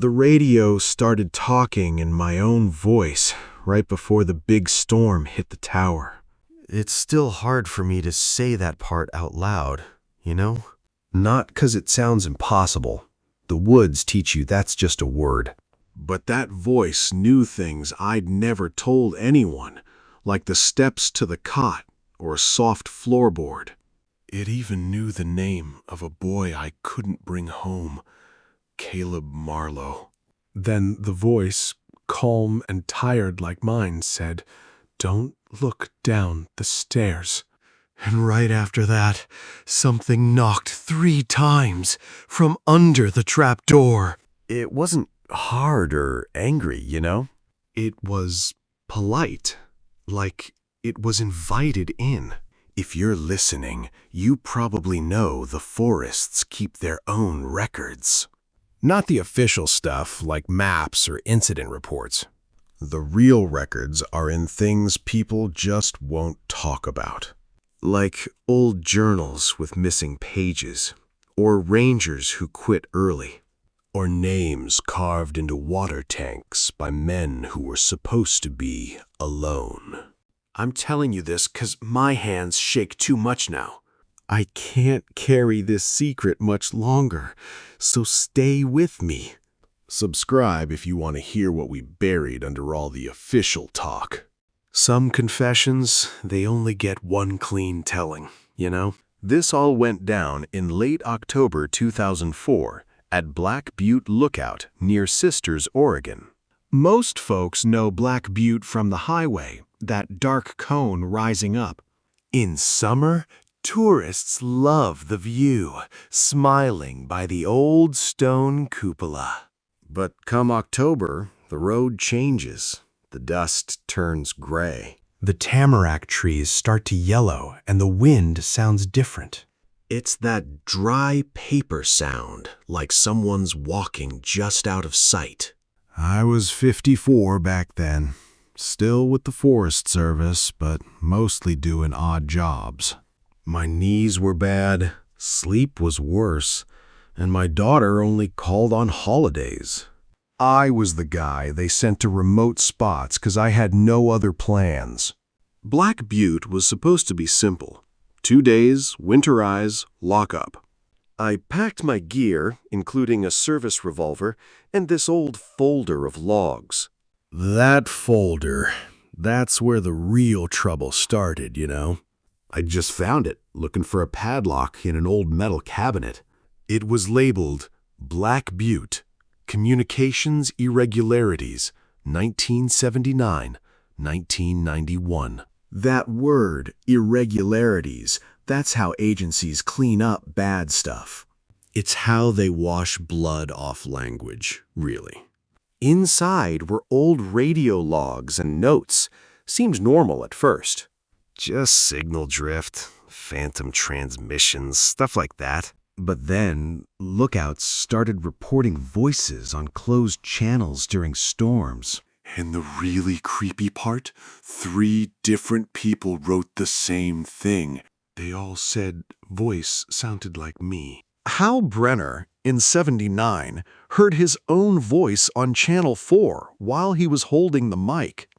The radio started talking in my own voice right before the big storm hit the tower. It's still hard for me to say that part out loud, you know? Not 'cause it sounds impossible. The woods teach you that's just a word. But that voice knew things I'd never told anyone, like the steps to the cot or a soft floorboard. It even knew the name of a boy I couldn't bring home, Caleb Marlow. Then the voice, calm and tired like mine, said, "Don't look down the stairs." And right after that, something knocked 3 times from under the trap door. It wasn't hard or angry, you know? It was polite, like it was invited in. If you're listening, you probably know the forests keep their own records. Not the official stuff like maps or incident reports. The real records are in things people just won't talk about. Like old journals with missing pages, or rangers who quit early, or names carved into water tanks by men who were supposed to be alone. I'm telling you this 'cause my hands shake too much now. I can't carry this secret much longer, so stay with me. Subscribe if you want to hear what we buried under all the official talk. Some confessions, they only get one clean telling, you know? This all went down in late October 2004 at Black Butte Lookout near Sisters, Oregon. Most folks know Black Butte from the highway, that dark cone rising up. In summer, tourists love the view, smiling by the old stone cupola. But come October, the road changes. The dust turns gray. The tamarack trees start to yellow and the wind sounds different. It's that dry paper sound, like someone's walking just out of sight. I was 54 back then, still with the Forest Service, but mostly doing odd jobs. My knees were bad, sleep was worse, and my daughter only called on holidays. I was the guy they sent to remote spots because I had no other plans. Black Butte was supposed to be simple. 2 days, winterize, lock up. I packed my gear, including a service revolver, and this old folder of logs. That folder, that's where the real trouble started, you know? I just found it, looking for a padlock in an old metal cabinet. It was labeled Black Butte, Communications Irregularities, 1979-1991. That word, irregularities, that's how agencies clean up bad stuff. It's how they wash blood off language, really. Inside were old radio logs and notes. Seemed normal at first. Just signal drift, phantom transmissions, stuff like that. But then, lookouts started reporting voices on closed channels during storms. And the really creepy part? 3 different people wrote the same thing. They all said voice sounded like me. Hal Brenner, in '79, heard his own voice on Channel 4 while he was holding the mic.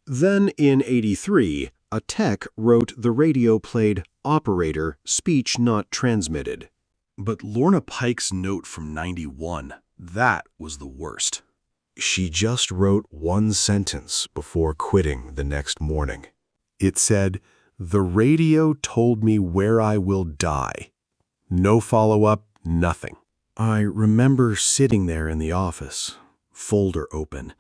Then in '83, a tech wrote the radio played operator, speech not transmitted. But Lorna Pike's note from '91, that was the worst. She just wrote 1 sentence before quitting the next morning. It said, "The radio told me where I will die." No follow-up, nothing. I remember sitting there in the office, folder open,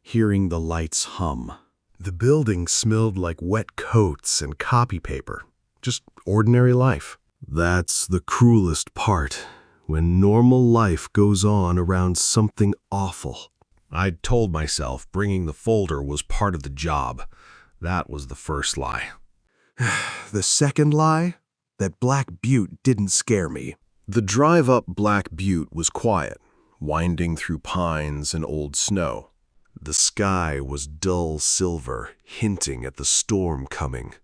hearing the lights hum. The building smelled like wet coats and copy paper, just ordinary life. That's the cruelest part, when normal life goes on around something awful. I'd told myself bringing the folder was part of the job. That was the first lie. The second lie? That Black Butte didn't scare me. The drive up Black Butte was quiet, winding through pines and old snow. The sky was dull silver, hinting at the storm coming.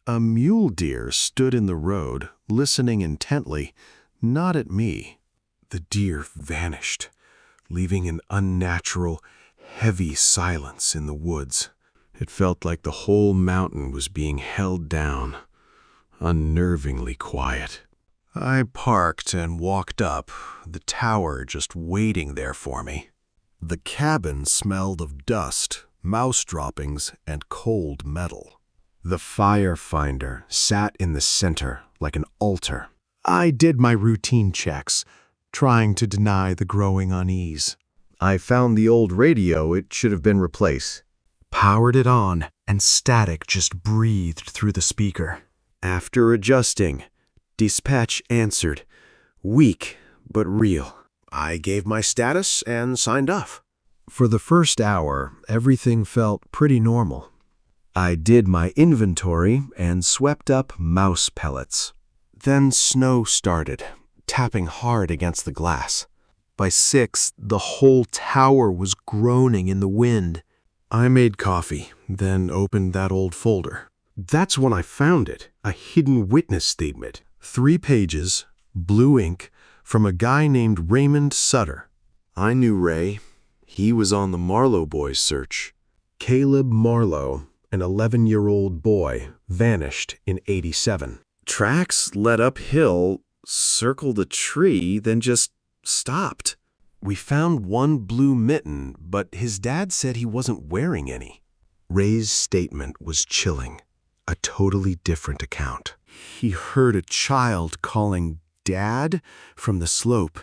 A mule deer stood in the road, listening intently, not at me. The deer vanished, leaving an unnatural, heavy silence in the woods. It felt like the whole mountain was being held down, unnervingly quiet. I parked and walked up, the tower just waiting there for me. The cabin smelled of dust, mouse droppings, and cold metal. The firefinder sat in the center like an altar. I did my routine checks, trying to deny the growing unease. I found the old radio. It should have been replaced. Powered it on, and static just breathed through the speaker. After adjusting, dispatch answered, weak but real. I gave my status and signed off. For the first hour, everything felt pretty normal. I did my inventory and swept up mouse pellets. Then snow started, tapping hard against the glass. By 6, the whole tower was groaning in the wind. I made coffee, then opened that old folder. That's when I found it, a hidden witness statement. 3 pages, blue ink, from a guy named Raymond Sutter. I knew Ray. He was on the Marlow boys' search. Caleb Marlow, an 11-year-old boy, vanished in '87. Tracks led uphill, circled a tree, then just stopped. We found one blue mitten, but his dad said he wasn't wearing any. Ray's statement was chilling, a totally different account. He heard a child calling Dad from the slope,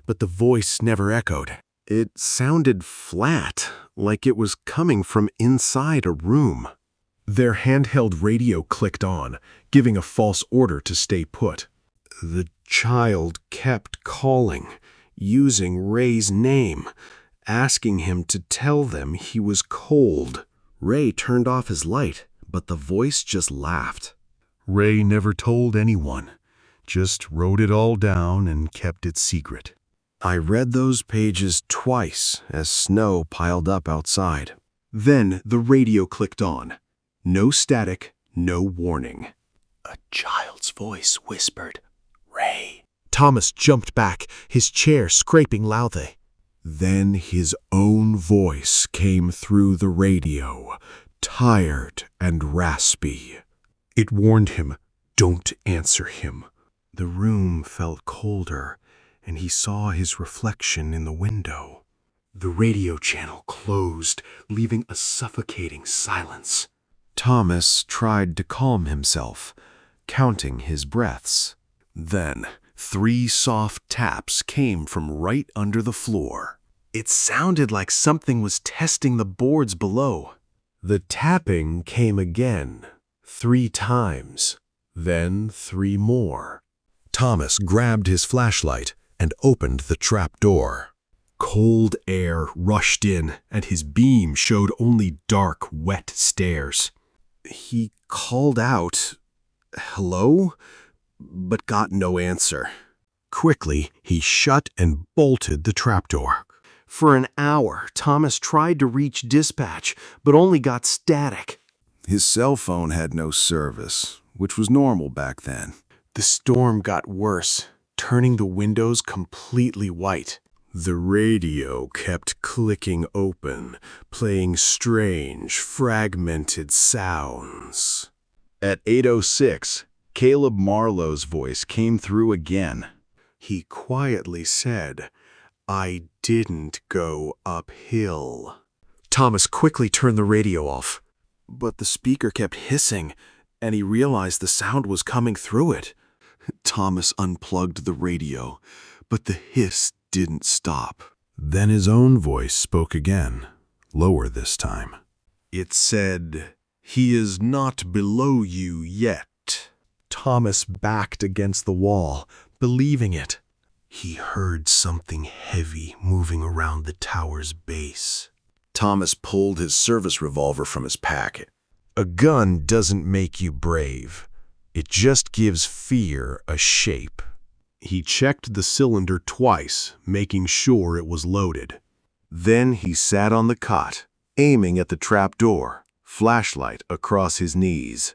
but the voice never echoed. It sounded flat, like it was coming from inside a room. Their handheld radio clicked on, giving a false order to stay put. The child kept calling, using Ray's name, asking him to tell them he was cold. Ray turned off his light, but the voice just laughed. Ray never told anyone, just wrote it all down and kept it secret. I read those pages twice as snow piled up outside. Then the radio clicked on. No static, no warning. A child's voice whispered, "Ray." Thomas jumped back, his chair scraping loudly. Then his own voice came through the radio, tired and raspy. It warned him, don't answer him. The room felt colder, and he saw his reflection in the window. The radio channel closed, leaving a suffocating silence. Thomas tried to calm himself, counting his breaths. Then 3 soft taps came from right under the floor. It sounded like something was testing the boards below. The tapping came again, 3 times, then 3 more. Thomas grabbed his flashlight and opened the trap door. Cold air rushed in, and his beam showed only dark, wet stairs. He called out, "Hello?" but got no answer. Quickly, he shut and bolted the trapdoor. For an hour, Thomas tried to reach dispatch, but only got static. His cell phone had no service, which was normal back then. The storm got worse, turning the windows completely white. The radio kept clicking open, playing strange, fragmented sounds. At 8:06, Caleb Marlow's voice came through again. He quietly said, "I didn't go uphill." Thomas quickly turned the radio off, but the speaker kept hissing, and he realized the sound was coming through it. Thomas unplugged the radio, but the hiss didn't stop. Then his own voice spoke again, lower this time. It said, "He is not below you yet." Thomas backed against the wall, believing it. He heard something heavy moving around the tower's base. Thomas pulled his service revolver from his pack. A gun doesn't make you brave. It just gives fear a shape. He checked the cylinder twice, making sure it was loaded. Then he sat on the cot, aiming at the trap door, flashlight across his knees.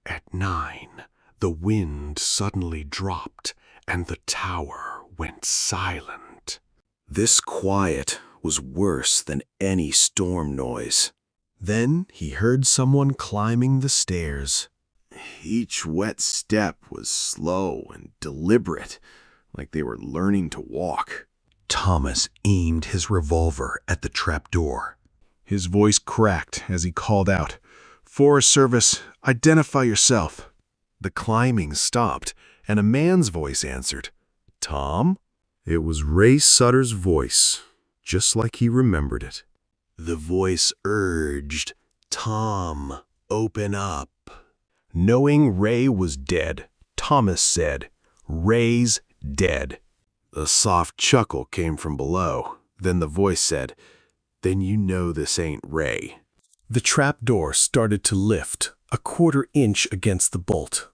At 9, the wind suddenly dropped, and the tower went silent. This quiet was worse than any storm noise. Then he heard someone climbing the stairs. Each wet step was slow and deliberate, like they were learning to walk. Thomas aimed his revolver at the trapdoor. His voice cracked as he called out, "Forest Service, identify yourself." The climbing stopped, and a man's voice answered, "Tom?" It was Ray Sutter's voice, just like he remembered it. The voice urged, "Tom, open up." Knowing Ray was dead, Thomas said, "Ray's dead." A soft chuckle came from below. Then the voice said, "Then you know this ain't Ray." The trapdoor started to lift, a quarter inch against the bolt.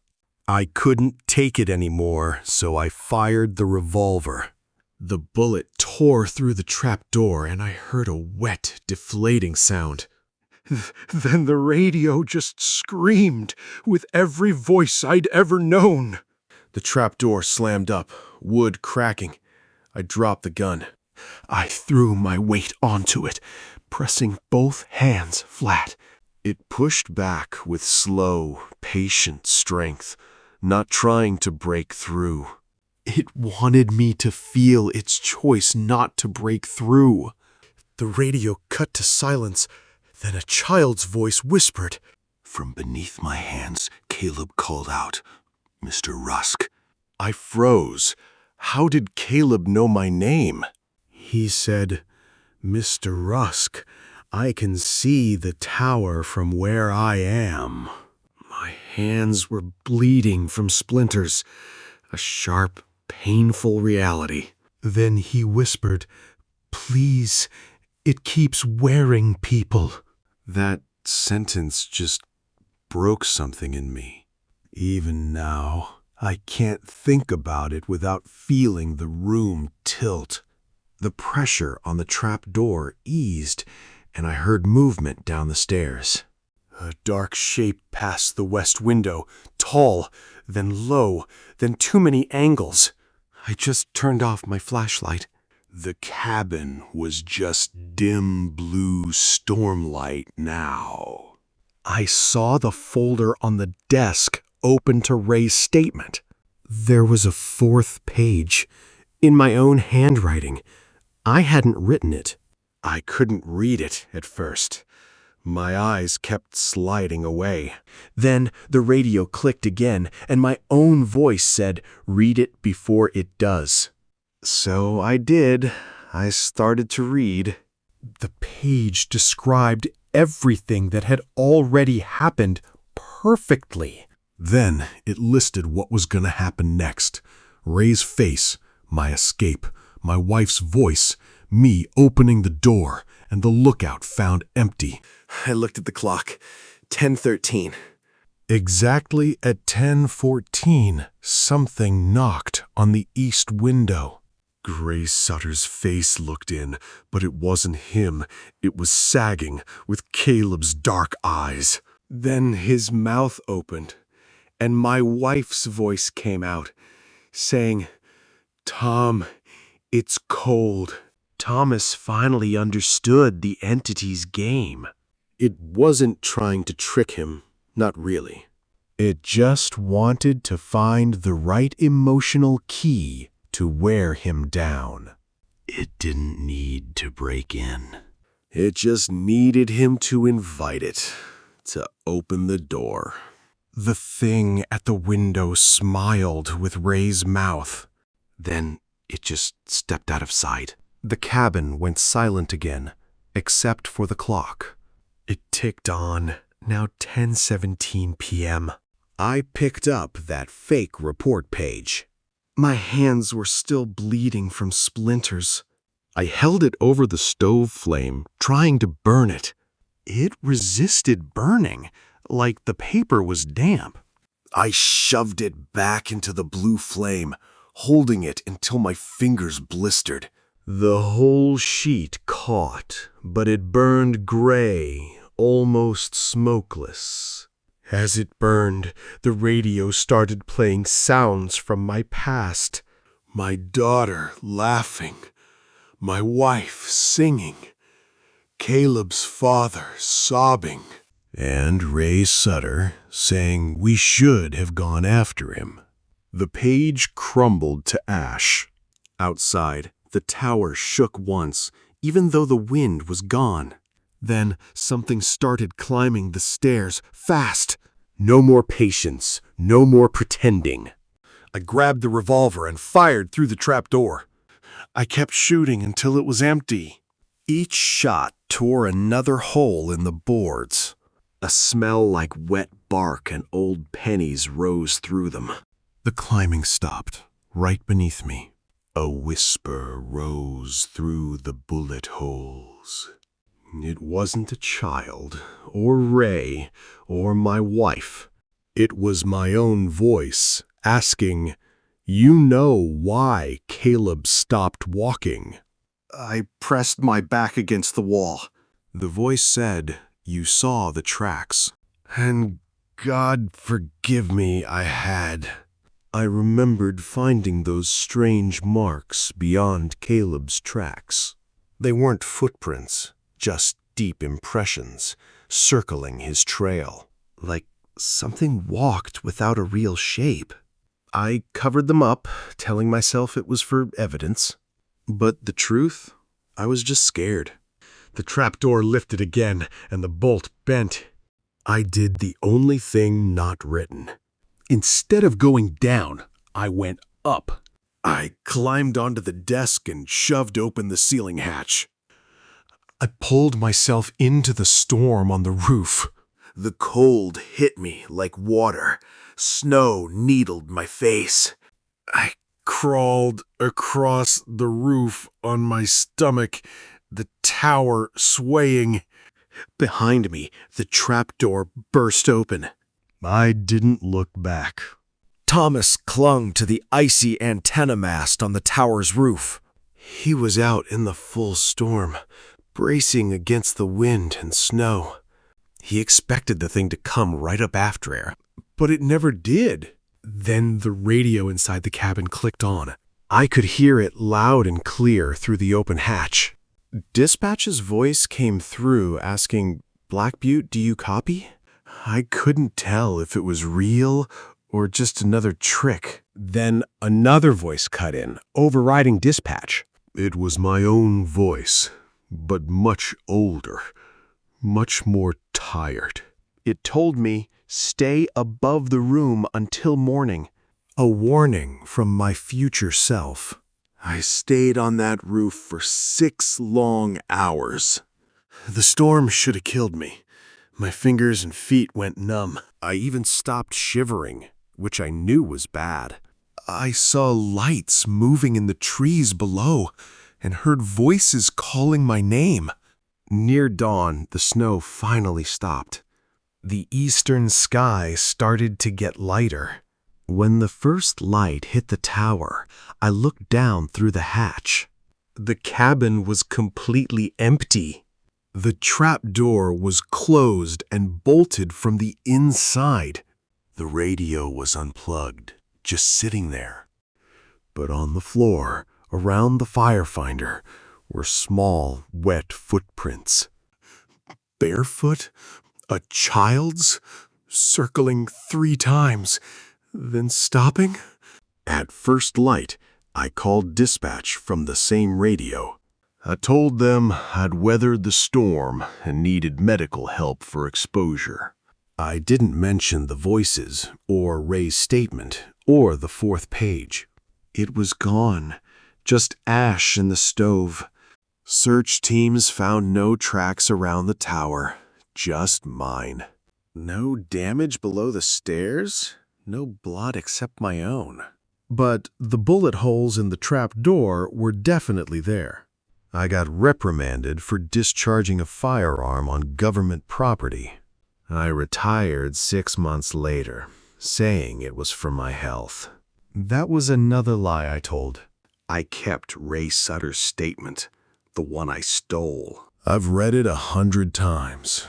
I couldn't take it anymore, so I fired the revolver. The bullet tore through the trapdoor, and I heard a wet, deflating sound. Then the radio just screamed with every voice I'd ever known. The trapdoor slammed up, wood cracking. I dropped the gun. I threw my weight onto it, pressing both hands flat. It pushed back with slow, patient strength, not trying to break through. It wanted me to feel its choice not to break through. The radio cut to silence. Then a child's voice whispered. From beneath my hands, Caleb called out, "Mr. Rusk." I froze. How did Caleb know my name? He said, "Mr. Rusk, I can see the tower from where I am." My hands were bleeding from splinters, a sharp, painful reality. Then he whispered, "Please, it keeps wearing people." That sentence just broke something in me. Even now, I can't think about it without feeling the room tilt. The pressure on the trapdoor eased, and I heard movement down the stairs. A dark shape passed the west window, tall, then low, then too many angles. I just turned off my flashlight. The cabin was just dim blue stormlight now. I saw the folder on the desk open to Ray's statement. There was a fourth page, in my own handwriting. I hadn't written it. I couldn't read it at first. My eyes kept sliding away. Then the radio clicked again, and my own voice said, "Read it before it does." So I did. I started to read. The page described everything that had already happened perfectly. Then it listed what was going to happen next. Ray's face, my escape, my wife's voice, me opening the door, and the lookout found empty. I looked at the clock. 10:13. Exactly at 10:14, something knocked on the east window. Ray Sutter's face looked in, but it wasn't him. It was sagging, with Caleb's dark eyes. Then his mouth opened, and my wife's voice came out, saying, "Tom, it's cold." Thomas finally understood the entity's game. It wasn't trying to trick him, not really. It just wanted to find the right emotional key to wear him down. It didn't need to break in. It just needed him to invite it, to open the door. The thing at the window smiled with Ray's mouth. Then it just stepped out of sight. The cabin went silent again, except for the clock. It ticked on, now 10:17 p.m. I picked up that fake report page. My hands were still bleeding from splinters. I held it over the stove flame, trying to burn it. It resisted burning, like the paper was damp. I shoved it back into the blue flame, holding it until my fingers blistered. The whole sheet caught, but it burned gray, almost smokeless. As it burned, the radio started playing sounds from my past. My daughter laughing. My wife singing. Caleb's father sobbing. And Ray Sutter saying we should have gone after him. The page crumbled to ash. Outside, the tower shook once, even though the wind was gone. Then something started climbing the stairs, fast. No more patience, no more pretending. I grabbed the revolver and fired through the trapdoor. I kept shooting until it was empty. Each shot tore another hole in the boards. A smell like wet bark and old pennies rose through them. The climbing stopped, right beneath me. A whisper rose through the bullet holes. It wasn't a child, or Ray, or my wife. It was my own voice, asking, "You know why Caleb stopped walking?" I pressed my back against the wall. The voice said, "You saw the tracks." And God forgive me, I had. I remembered finding those strange marks beyond Caleb's tracks. They weren't footprints, just deep impressions, circling his trail, like something walked without a real shape. I covered them up, telling myself it was for evidence. But the truth, I was just scared. The trapdoor lifted again, and the bolt bent. I did the only thing not written. Instead of going down, I went up. I climbed onto the desk and shoved open the ceiling hatch. I pulled myself into the storm on the roof. The cold hit me like water. Snow needled my face. I crawled across the roof on my stomach, the tower swaying. Behind me, the trapdoor burst open. I didn't look back. Thomas clung to the icy antenna mast on the tower's roof. He was out in the full storm, bracing against the wind and snow. He expected the thing to come right up after air, but it never did. Then the radio inside the cabin clicked on. I could hear it loud and clear through the open hatch. Dispatch's voice came through asking, "Black Butte, do you copy?" I couldn't tell if it was real or just another trick. Then another voice cut in, overriding dispatch. It was my own voice, but much older, much more tired. It told me, "Stay above the room until morning." A warning from my future self. I stayed on that roof for 6 long hours. The storm should have killed me. My fingers and feet went numb. I even stopped shivering, which I knew was bad. I saw lights moving in the trees below and heard voices calling my name. Near dawn, the snow finally stopped. The eastern sky started to get lighter. When the first light hit the tower, I looked down through the hatch. The cabin was completely empty. The trapdoor was closed and bolted from the inside. The radio was unplugged, just sitting there. But on the floor, around the firefinder, were small, wet footprints. Barefoot? A child's? Circling 3 times, then stopping? At first light, I called dispatch from the same radio. I told them I'd weathered the storm and needed medical help for exposure. I didn't mention the voices, or Ray's statement, or the 4th page. It was gone, just ash in the stove. Search teams found no tracks around the tower, just mine. No damage below the stairs? No blood except my own. But the bullet holes in the trap door were definitely there. I got reprimanded for discharging a firearm on government property. I retired 6 months later, saying it was for my health. That was another lie I told. I kept Ray Sutter's statement, the one I stole. I've read it 100 times.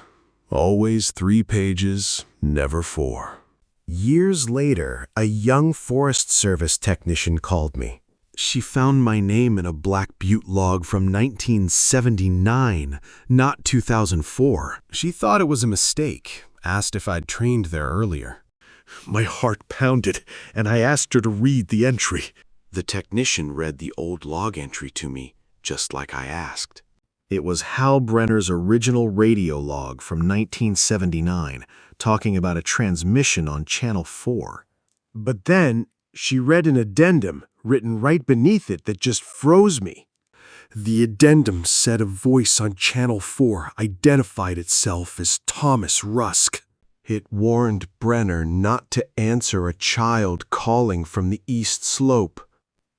Always 3 pages, never 4. Years later, a young Forest Service technician called me. She found my name in a Black Butte log from 1979, not 2004. She thought it was a mistake, asked if I'd trained there earlier. My heart pounded, and I asked her to read the entry. The technician read the old log entry to me, just like I asked. It was Hal Brenner's original radio log from 1979, talking about a transmission on Channel 4. But then she read an addendum written right beneath it that just froze me. The addendum said a voice on Channel 4 identified itself as Thomas Rusk. It warned Brenner not to answer a child calling from the East Slope.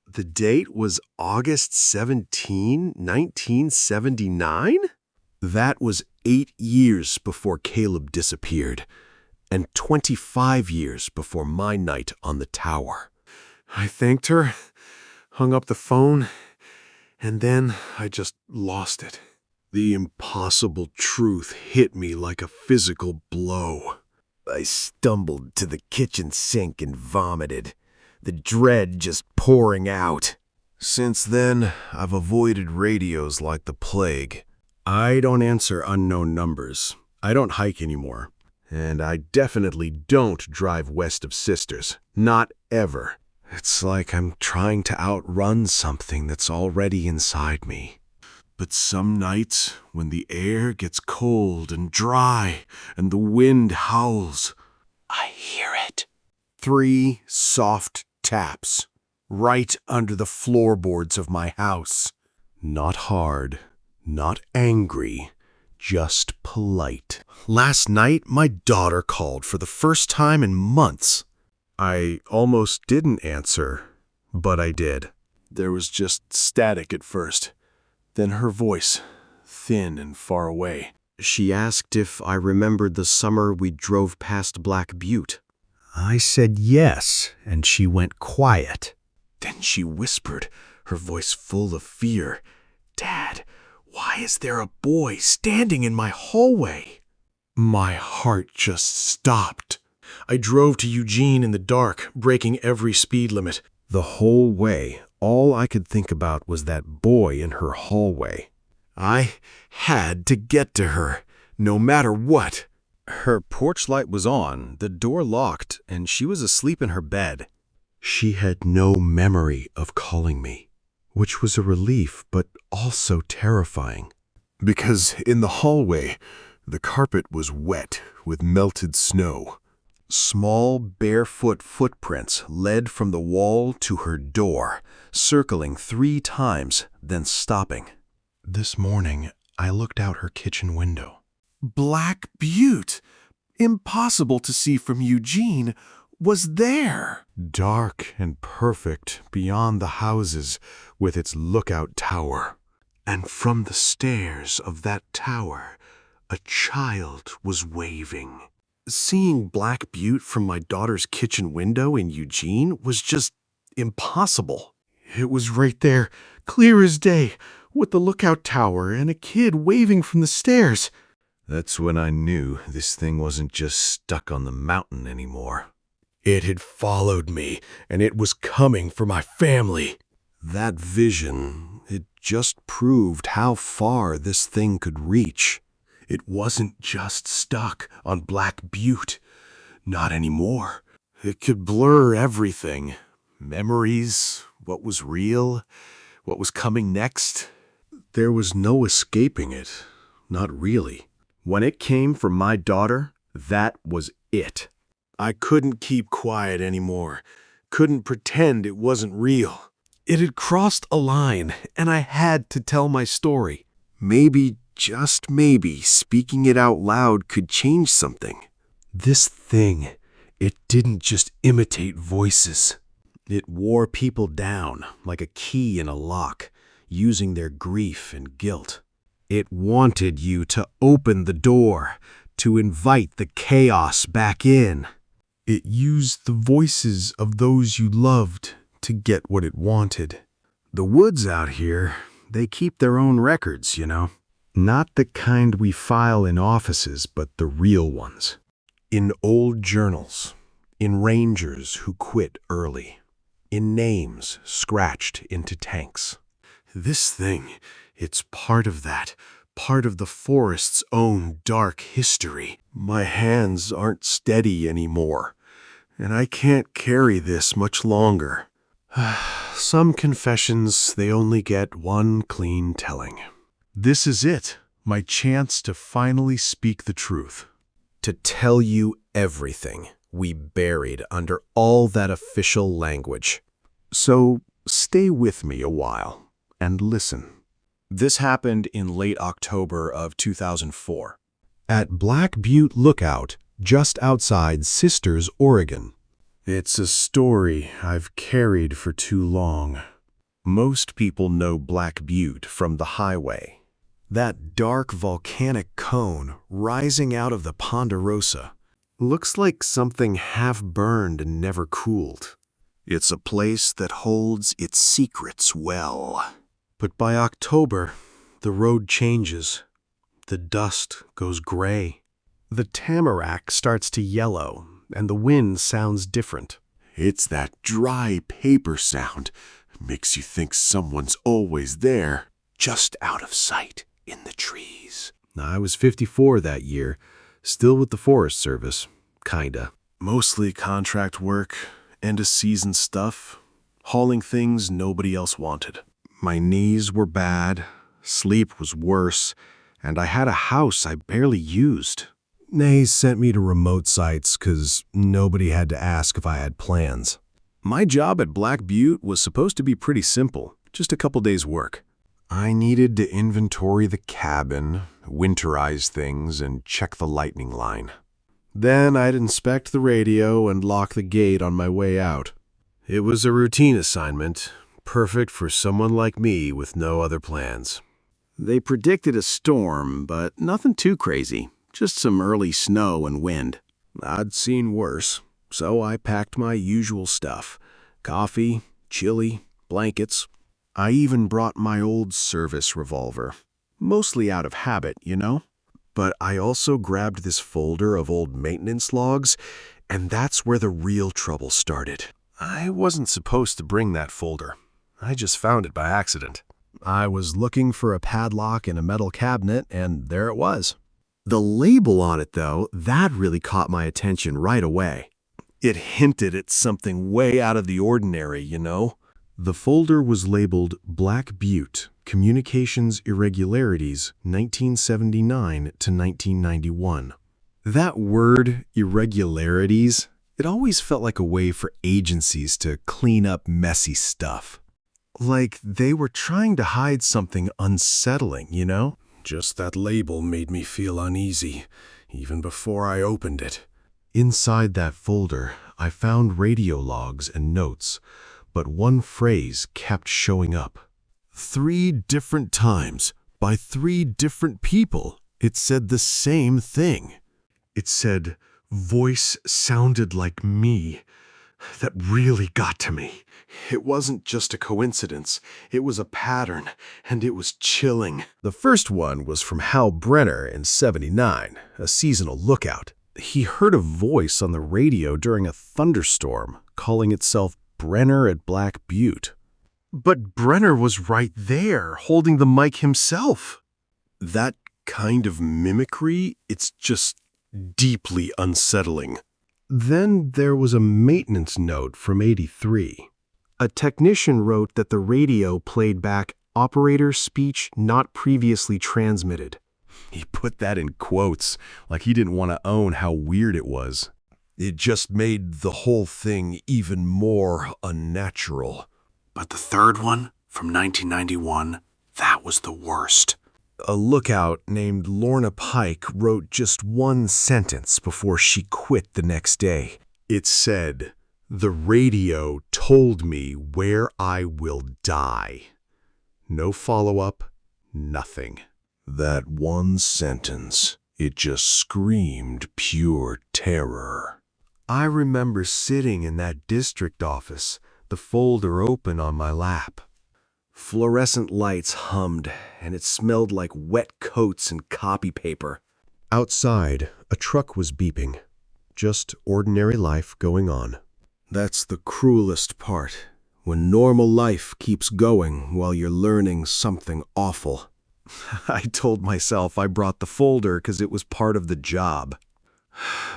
The date was August 17, 1979? That was 8 years before Caleb disappeared, and 25 years before my night on the tower. I thanked her, hung up the phone, and then I just lost it. The impossible truth hit me like a physical blow. I stumbled to the kitchen sink and vomited, the dread just pouring out. Since then, I've avoided radios like the plague. I don't answer unknown numbers. I don't hike anymore. And I definitely don't drive west of Sisters. Not ever. It's like I'm trying to outrun something that's already inside me. But some nights, when the air gets cold and dry and the wind howls, I hear it. 3 soft taps, right under the floorboards of my house. Not hard, not angry, just polite. Last night, my daughter called for the first time in months. I almost didn't answer, but I did. There was just static at first. Then her voice, thin and far away. She asked if I remembered the summer we drove past Black Butte. I said yes, and she went quiet. Then she whispered, her voice full of fear, "Dad, why is there a boy standing in my hallway?" My heart just stopped. I drove to Eugene in the dark, breaking every speed limit. The whole way, all I could think about was that boy in her hallway. I had to get to her, no matter what. Her porch light was on, the door locked, and she was asleep in her bed. She had no memory of calling me, which was a relief but also terrifying. Because in the hallway, the carpet was wet with melted snow. Small, barefoot footprints led from the wall to her door, circling 3 times, then stopping. This morning, I looked out her kitchen window. Black Butte, impossible to see from Eugene, was there. Dark and perfect beyond the houses with its lookout tower. And from the stairs of that tower, a child was waving. Seeing Black Butte from my daughter's kitchen window in Eugene was just impossible. It was right there, clear as day, with the lookout tower and a kid waving from the stairs. That's when I knew this thing wasn't just stuck on the mountain anymore. It had followed me, and it was coming for my family. That vision, it just proved how far this thing could reach. It wasn't just stuck on Black Butte. Not anymore. It could blur everything. Memories, what was real, what was coming next. There was no escaping it. Not really. When it came for my daughter, that was it. I couldn't keep quiet anymore. Couldn't pretend it wasn't real. It had crossed a line, and I had to tell my story. Maybe, just maybe, speaking it out loud could change something. This thing, it didn't just imitate voices. It wore people down like a key in a lock, using their grief and guilt. It wanted you to open the door, to invite the chaos back in. It used the voices of those you loved to get what it wanted. The woods out here, they keep their own records, you know. Not the kind we file in offices, but the real ones. In old journals, in rangers who quit early, in names scratched into tanks. This thing, it's part of that, part of the forest's own dark history. My hands aren't steady anymore, and I can't carry this much longer. Some confessions, they only get one clean telling. This is it, my chance to finally speak the truth. To tell you everything we buried under all that official language. So stay with me a while and listen. This happened in late October of 2004. At Black Butte Lookout, just outside Sisters, Oregon. It's a story I've carried for too long. Most people know Black Butte from the highway. That dark volcanic cone rising out of the Ponderosa. Looks like something half-burned and never cooled. It's a place that holds its secrets well. But by October, the road changes. The dust goes gray. The tamarack starts to yellow, and the wind sounds different. It's that dry paper sound. Makes you think someone's always there, just out of sight in the trees. I was 54 that year, still with the Forest Service, kinda. Mostly contract work, end-of-season stuff, hauling things nobody else wanted. My knees were bad, sleep was worse, and I had a house I barely used. Nays sent me to remote sites because nobody had to ask if I had plans. My job at Black Butte was supposed to be pretty simple, just a couple days' work. I needed to inventory the cabin, winterize things, and check the lightning line. Then I'd inspect the radio and lock the gate on my way out. It was a routine assignment, perfect for someone like me with no other plans. They predicted a storm, but nothing too crazy, just some early snow and wind. I'd seen worse, so I packed my usual stuff: coffee, chili, blankets. I even brought my old service revolver, mostly out of habit, you know? But I also grabbed this folder of old maintenance logs, and that's where the real trouble started. I wasn't supposed to bring that folder. I just found it by accident. I was looking for a padlock in a metal cabinet, and there it was. The label on it, though, that really caught my attention right away. It hinted at something way out of the ordinary, you know? The folder was labeled Black Butte, Communications Irregularities, 1979 to 1991. That word, irregularities, it always felt like a way for agencies to clean up messy stuff. Like they were trying to hide something unsettling, you know? Just that label made me feel uneasy, even before I opened it. Inside that folder, I found radio logs and notes, but one phrase kept showing up. 3 different times, by 3 different people, it said the same thing. It said, "Voice sounded like me." That really got to me. It wasn't just a coincidence. It was a pattern, and it was chilling. The first one was from Hal Brenner in '79, a seasonal lookout. He heard a voice on the radio during a thunderstorm, calling itself Brenner at Black Butte. But Brenner was right there, holding the mic himself. That kind of mimicry, it's just deeply unsettling. Then there was a maintenance note from '83. A technician wrote that the radio played back "operator speech not previously transmitted." He put that in quotes, like he didn't want to own how weird it was. It just made the whole thing even more unnatural. But the third one, from 1991, that was the worst. A lookout named Lorna Pike wrote just one sentence before she quit the next day. It said, "The radio told me where I will die." No follow-up, nothing. That one sentence, it just screamed pure terror. I remember sitting in that district office, the folder open on my lap. Fluorescent lights hummed, and it smelled like wet coats and copy paper. Outside, a truck was beeping. Just ordinary life going on. That's the cruelest part. when normal life keeps going while you're learning something awful. I told myself I brought the folder because it was part of the job.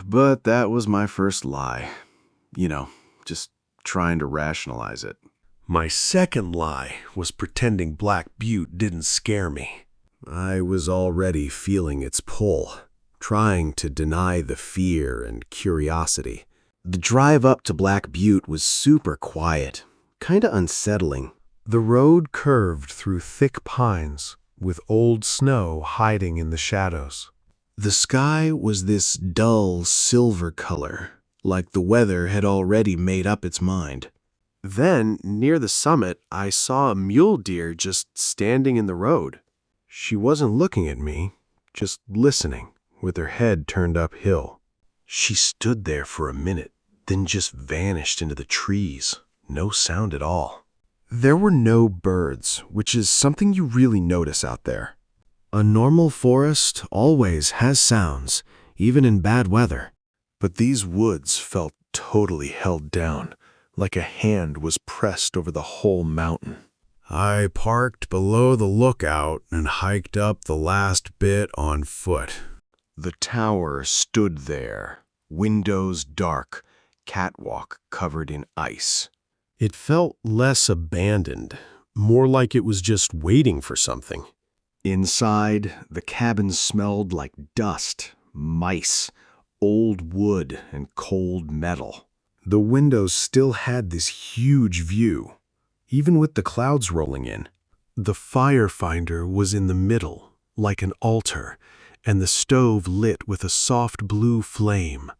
But that was my first lie. Just trying to rationalize it. My second lie was pretending Black Butte didn't scare me. I was already feeling its pull, trying to deny the fear and curiosity. The drive up to Black Butte was super quiet, kinda unsettling. The road curved through thick pines, with old snow hiding in the shadows. The sky was this dull silver color, like the weather had already made up its mind. Then, near the summit, I saw a mule deer just standing in the road. She wasn't looking at me, just listening, with her head turned uphill. She stood there for a minute, then just vanished into the trees. No sound at all. There were no birds, which is something you really notice out there. A normal forest always has sounds, even in bad weather. But these woods felt totally held down, like a hand was pressed over the whole mountain. I parked below the lookout and hiked up the last bit on foot. The tower stood there, windows dark, catwalk covered in ice. It felt less abandoned, more like it was just waiting for something. Inside, the cabin smelled like dust, mice, old wood, and cold metal. The windows still had this huge view, even with the clouds rolling in. The fire finder was in the middle, like an altar, and the stove lit with a soft blue flame.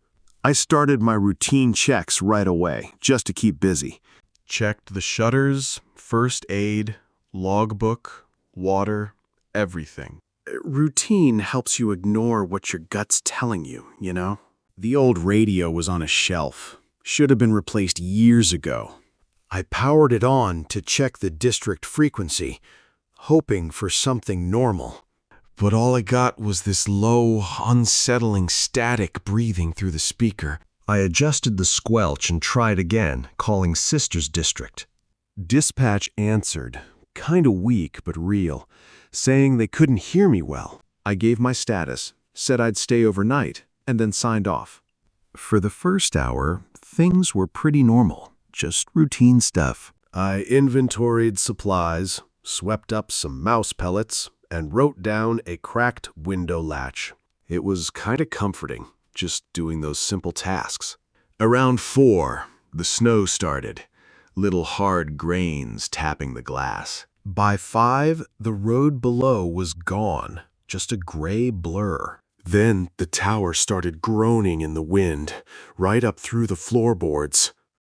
I started my routine checks right away, just to keep busy. Checked the shutters, first aid, logbook, water, everything. Routine helps you ignore what your gut's telling you, you know? The old radio was on a shelf. Should have been replaced years ago. I powered it on to check the district frequency, hoping for something normal. But all I got was this low, unsettling static breathing through the speaker. I adjusted the squelch and tried again, calling Sister's District. Dispatch answered, kinda weak but real, saying they couldn't hear me well. I gave my status, said I'd stay overnight, and then signed off. For the first hour, things were pretty normal, just routine stuff. I inventoried supplies, swept up some mouse pellets, and wrote down a cracked window latch. It was kinda comforting, just doing those simple tasks. Around 4, the snow started, little hard grains tapping the glass. By 5, the road below was gone, just a gray blur. Then the tower started groaning in the wind, right up through the floorboards.